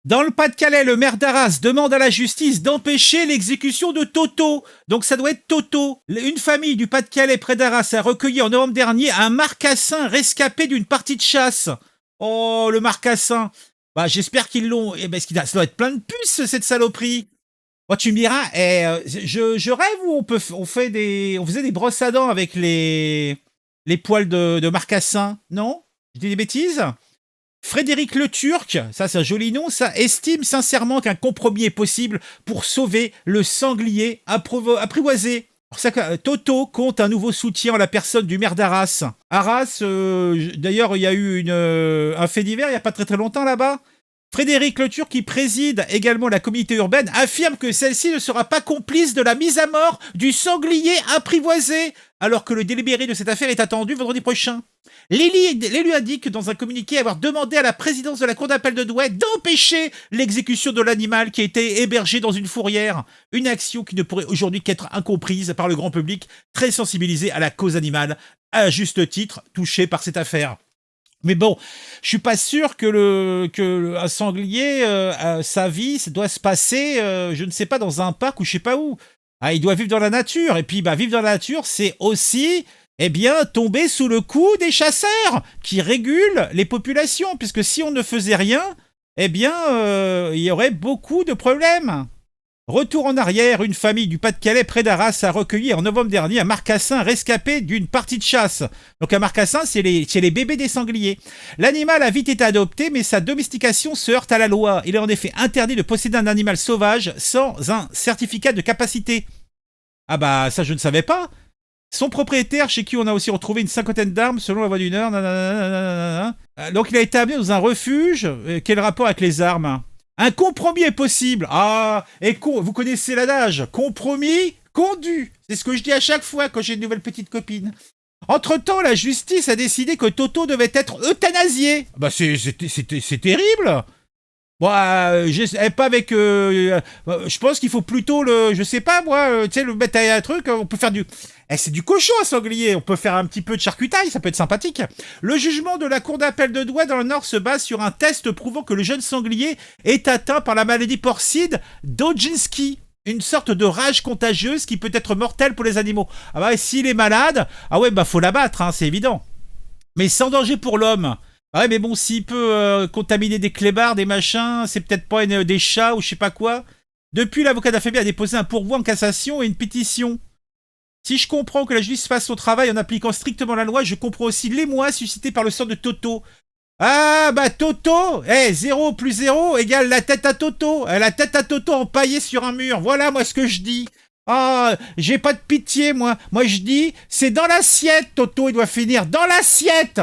Dans le Pas-de-Calais, le maire d'Arras demande à la justice d'empêcher l'exécution de Toto. Donc ça doit être Toto. Une famille du Pas-de-Calais près d'Arras a recueilli en novembre dernier un marcassin rescapé d'une partie de chasse. Oh, le marcassin. Bah, j'espère qu'ils l'ont. Eh ben, ça doit être plein de puces, cette saloperie. Moi, tu me diras, je rêve où on faisait des brosses à dents avec les poils de marcassin. Non? Je dis des bêtises? Frédéric Le Turc, ça c'est un joli nom, ça estime sincèrement qu'un compromis est possible pour sauver le sanglier apprivoisé. Toto compte un nouveau soutien en la personne du maire d'Arras. Arras, d'ailleurs, il y a eu un fait divers il n'y a pas très très longtemps là-bas. Frédéric Le Turc, qui préside également la communauté urbaine, affirme que celle-ci ne sera pas complice de la mise à mort du sanglier apprivoisé, alors que le délibéré de cette affaire est attendu vendredi prochain. L'élu indique dans un communiqué avoir demandé à la présidence de la cour d'appel de Douai d'empêcher l'exécution de l'animal qui a été hébergé dans une fourrière. Une action qui ne pourrait aujourd'hui qu'être incomprise par le grand public, très sensibilisé à la cause animale, à juste titre touché par cette affaire. Mais bon, je suis pas sûr que un sanglier, sa vie, ça doit se passer, je ne sais pas, dans un parc ou je sais pas où. Ah, il doit vivre dans la nature. Et puis, bah, vivre dans la nature, c'est aussi, eh bien, tomber sous le coup des chasseurs qui régulent les populations. Puisque si on ne faisait rien, eh bien, il y aurait beaucoup de problèmes. Retour en arrière, une famille du Pas-de-Calais près d'Arras a recueilli en novembre dernier un marcassin rescapé d'une partie de chasse. Donc un marcassin, c'est les bébés des sangliers. L'animal a vite été adopté, mais sa domestication se heurte à la loi. Il est en effet interdit de posséder un animal sauvage sans un certificat de capacité. Ah bah ça je ne savais pas. Son propriétaire, chez qui on a aussi retrouvé une cinquantaine d'armes, selon la voix d'une heure. Donc il a été amené dans un refuge. Quel rapport avec les armes? Un compromis est possible. Ah, et vous connaissez l'adage. Compromis, conduit. C'est ce que je dis à chaque fois quand j'ai une nouvelle petite copine. Entre-temps, la justice a décidé que Toto devait être euthanasié. Bah, c'est terrible. Bon, pas avec. Je pense qu'il faut plutôt je sais pas moi, tu sais, le mettre à un truc. On peut faire du. C'est du cochon un sanglier. On peut faire un petit peu de charcutaille, ça peut être sympathique. Le jugement de la cour d'appel de Douai dans le Nord se base sur un test prouvant que le jeune sanglier est atteint par la maladie porcine d'Oginski, une sorte de rage contagieuse qui peut être mortelle pour les animaux. Ah bah s'il est malade, ah ouais bah faut l'abattre, hein, c'est évident. Mais sans danger pour l'homme. Ah ouais, mais bon, s'il peut contaminer des clébards, des machins, c'est peut-être pas des chats ou je sais pas quoi. Depuis, l'avocat d'Affaibli a déposé un pourvoi en cassation et une pétition. Si je comprends que la justice fasse son travail en appliquant strictement la loi, je comprends aussi l'émoi suscité par le sort de Toto. Ah bah Toto, 0 plus 0 égale la tête à Toto. La tête à Toto empaillée sur un mur. Voilà moi ce que je dis. Ah, j'ai pas de pitié moi. Moi je dis, c'est dans l'assiette Toto, il doit finir dans l'assiette.